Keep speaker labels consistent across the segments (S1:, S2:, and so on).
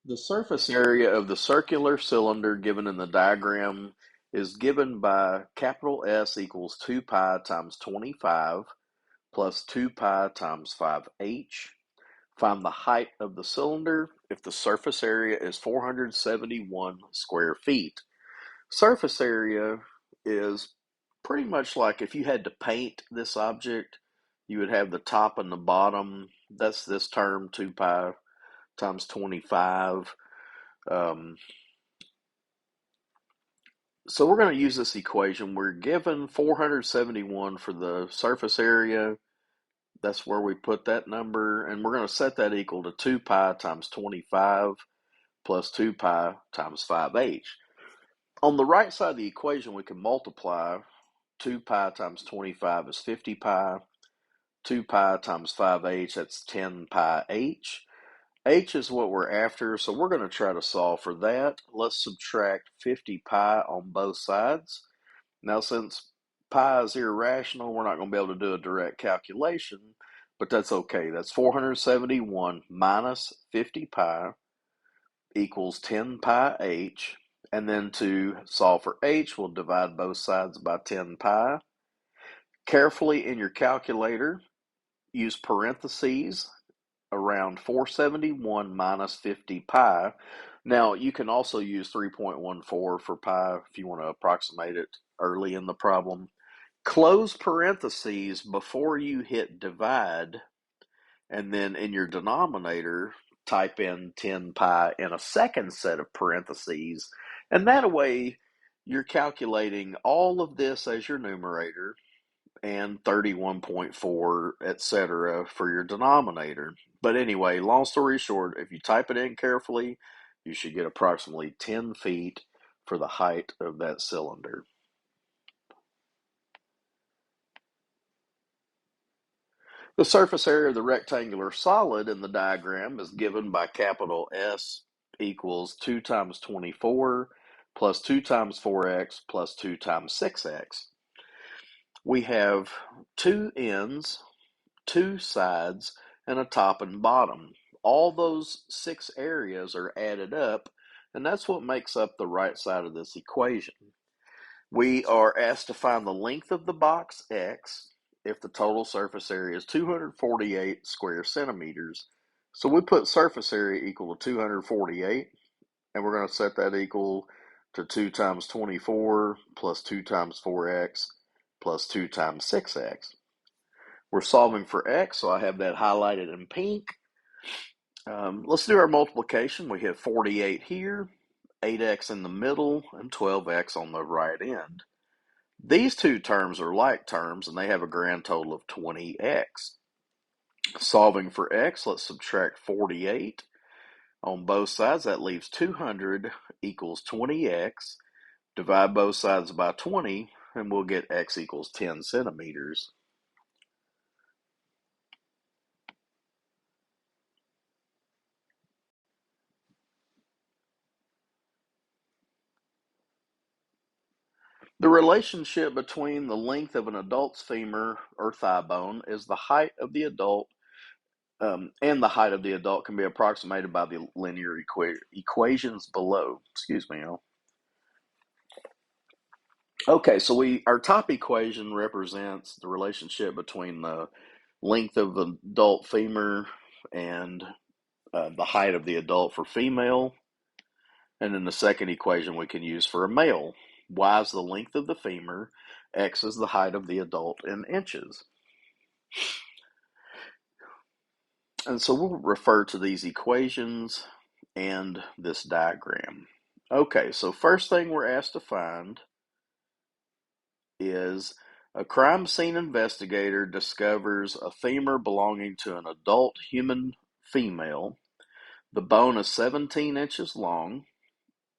S1: The surface area of the circular cylinder given in the diagram is given by capital S equals 2 pi times 25 plus 2 pi times 5h. Find the height of the cylinder if the surface area is 471 square feet. Surface area is pretty much like if you had to paint this object, you would have the top and the bottom. That's this term, 2 pi times 25. Um, so we're going to use this equation. We're given 471 for the surface area. That's where we put that number, and we're going to set that equal to 2 pi times 25 plus 2 pi times 5h. On the right side of the equation, we can multiply. 2 pi times 25 is 50 pi. 2 pi times 5h, that's 10 pi h. H is what we're after, so we're going to try to solve for that. Let's subtract 50 pi on both sides. Now, since pi is irrational, we're not going to be able to do a direct calculation, but that's okay. That's 471 minus 50 pi equals 10 pi h. And then to solve for h, we'll divide both sides by 10 pi. Carefully in your calculator, use parentheses around 471 minus 50 pi. Now, you can also use 3.14 for pi if you want to approximate it early in the problem. Close parentheses before you hit divide, and then in your denominator, type in 10 pi in a second set of parentheses, and that way you're calculating all of this as your numerator and 31.4, etc. for your denominator. But anyway, long story short, if you type it in carefully, you should get approximately 10 feet for the height of that cylinder. The surface area of the rectangular solid in the diagram is given by capital S equals 2 times 24 plus 2 times 4x plus 2 times 6x. We have two ends, two sides, and a top and bottom. All those six areas are added up, and that's what makes up the right side of this equation. We are asked to find the length of the box X if the total surface area is 248 square centimeters. So we put surface area equal to 248, and we're going to set that equal to 2 times 24 plus 2 times 4x plus 2 times 6x. We're solving for x, so I have that highlighted in pink. Let's do our multiplication. We have 48 here, 8x in the middle, and 12x on the right end. These two terms are like terms, and they have a grand total of 20x. Solving for x, let's subtract 48 on both sides. That leaves 200 equals 20x. Divide both sides by 20, and we'll get x equals 10 centimeters. The relationship between the length of an adult's femur or thigh bone is the height of the adult, and the height of the adult can be approximated by the linear equations below. Excuse me. Okay, so our top equation represents the relationship between the length of the adult femur and the height of the adult for female. And then the second equation we can use for a male. Y is the length of the femur, X is the height of the adult in inches. And so we'll refer to these equations and this diagram. Okay, so first thing we're asked to find is a crime scene investigator discovers a femur belonging to an adult human female. The bone is 17 inches long.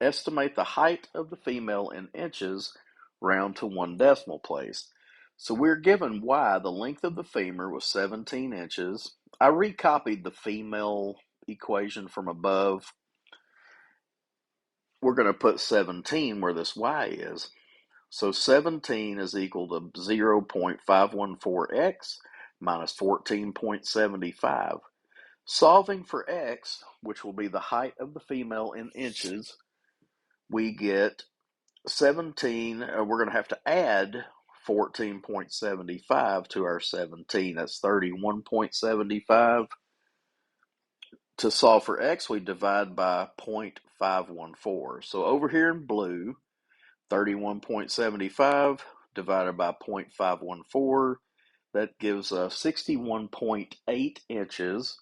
S1: Estimate the height of the female in inches, round to 1 decimal place. So we're given Y, the length of the femur, was 17 inches. I recopied the female equation from above. We're going to put 17 where this Y is. So 17 is equal to 0.514x minus 14.75. Solving for x, which will be the height of the female in inches, we get 17, we're going to have to add 14.75 to our 17. That's 31.75. To solve for x, we divide by 0.514. So over here in blue, 31.75 divided by 0.514, that gives us 61.8 inches,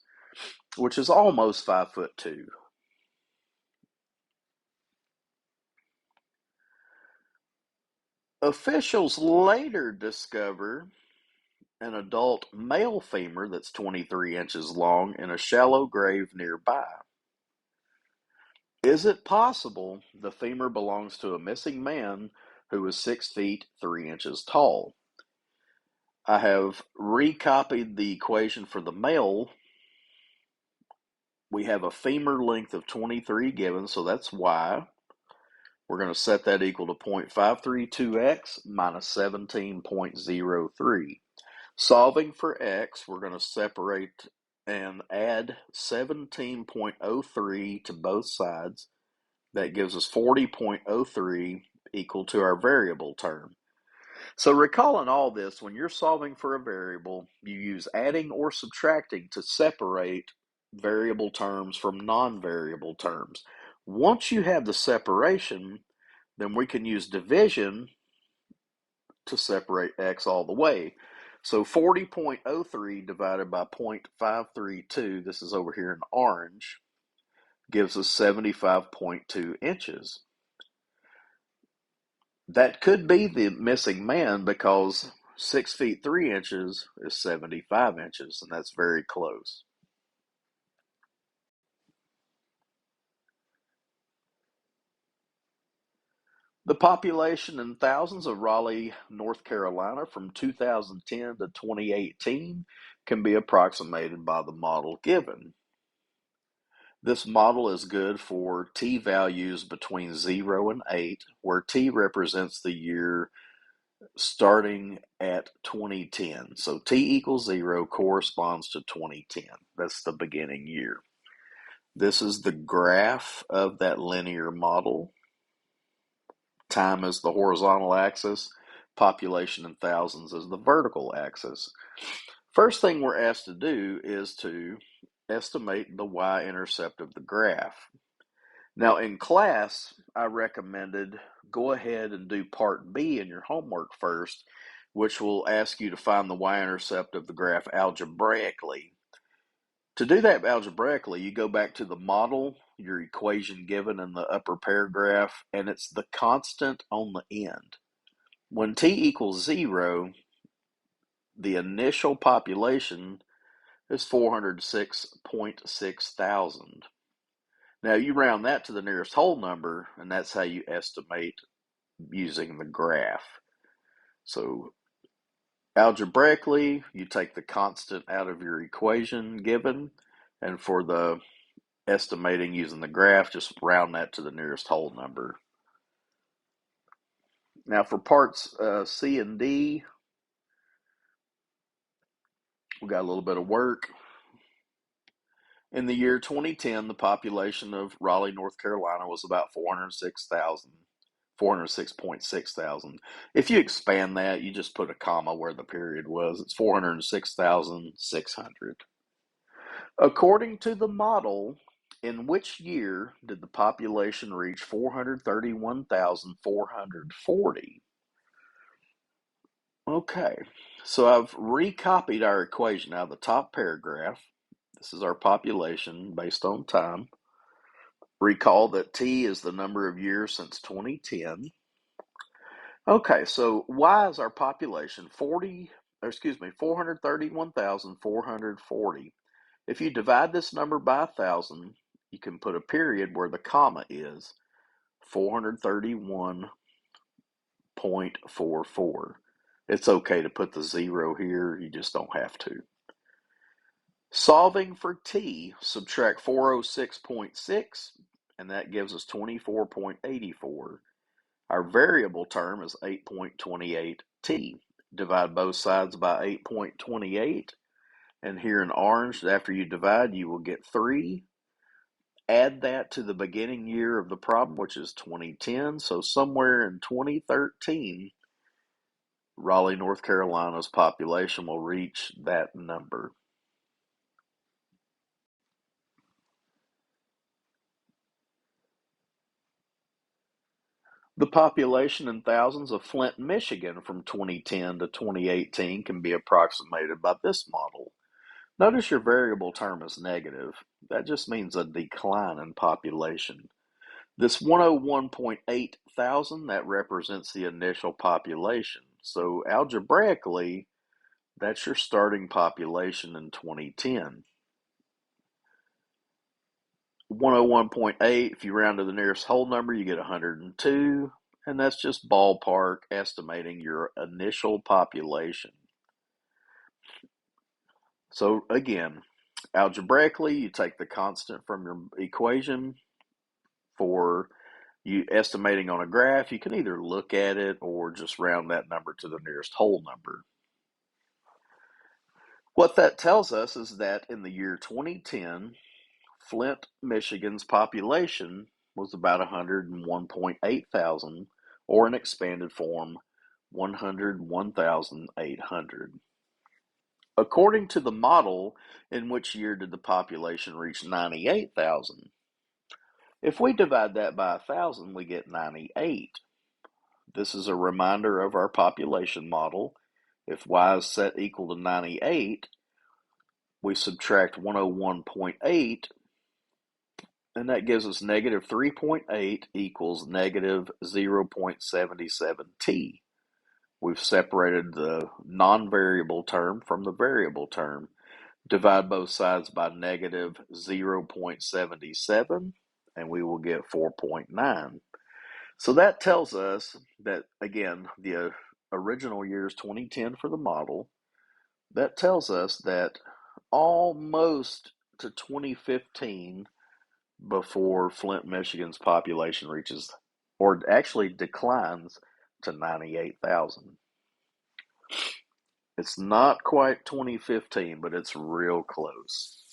S1: which is almost 5'2". Officials later discover an adult male femur that's 23 inches long in a shallow grave nearby. Is it possible the femur belongs to a missing man who was 6 feet 3 inches tall? I have recopied the equation for the male. We have a femur length of 23 given, so that's y. We're going to set that equal to 0.532x minus 17.03. Solving for x, we're going to separate and add 17.03 to both sides. That gives us 40.03 equal to our variable term. So recalling all this, when you're solving for a variable, you use adding or subtracting to separate variable terms from non-variable terms. Once you have the separation, then we can use division to separate x all the way. So 40.03 divided by 0.532, this is over here in orange, gives us 75.2 inches. That could be the missing man because 6 feet 3 inches is 75 inches, and that's very close. The population in thousands of Raleigh, North Carolina from 2010 to 2018 can be approximated by the model given. This model is good for t values between 0 and 8, where t represents the year starting at 2010. So t equals 0 corresponds to 2010. That's the beginning year. This is the graph of that linear model. Time is the horizontal axis. Population in thousands is the vertical axis. First thing we're asked to do is to estimate the y-intercept of the graph. Now in class, I recommended go ahead and do part B in your homework first, which will ask you to find the y-intercept of the graph algebraically. To do that algebraically, you go back to the model, your equation given in the upper paragraph, and it's the constant on the end. When t equals 0, the initial population is 406.6 thousand. Now you round that to the nearest whole number, and that's how you estimate using the graph. So algebraically, you take the constant out of your equation given, and for the estimating using the graph, just round that to the nearest whole number. Now for parts C and D, we got a little bit of work. In the year 2010, the population of Raleigh, North Carolina was about 406.6 thousand. If you expand that, you just put a comma where the period was. It's 406,600. According to the model, in which year did the population reach 431,440? Okay, so I've recopied our equation out of the top paragraph. This is our population based on time. Recall that T is the number of years since 2010. Okay, so Y is our population, 431,440. If you divide this number by 1,000, you can put a period where the comma is 431.44. It's okay to put the 0 here, you just don't have to. Solving for t, subtract 406.6, and that gives us 24.84. Our variable term is 8.28t. Divide both sides by 8.28, And here in orange, after you divide, you will get 3. Add that to the beginning year of the problem, which is 2010. So somewhere in 2013, Raleigh, North Carolina's population will reach that number. The population in thousands of Flint, Michigan from 2010 to 2018 can be approximated by this model. Notice your variable term is negative. That just means a decline in population. This 101.8 thousand, that represents the initial population. So algebraically, that's your starting population in 2010. 101.8, if you round to the nearest whole number, you get 102, and that's just ballpark estimating your initial population. So again, algebraically, you take the constant from your equation. For you estimating on a graph, you can either look at it or just round that number to the nearest whole number. What that tells us is that in the year 2010, Flint, Michigan's population was about 101.8 thousand, or in expanded form, 101,800. According to the model, in which year did the population reach 98,000? If we divide that by 1,000, we get 98. This is a reminder of our population model. If y is set equal to 98, we subtract 101.8, and that gives us negative 3.8 equals negative 0.77t. We've separated the non-variable term from the variable term. Divide both sides by negative 0.77, and we will get 4.9. So that tells us that, again, the original year is 2010 for the model. That tells us that almost to 2015 before Flint, Michigan's population reaches, or actually declines to 98,000. It's not quite 2015, but it's real close.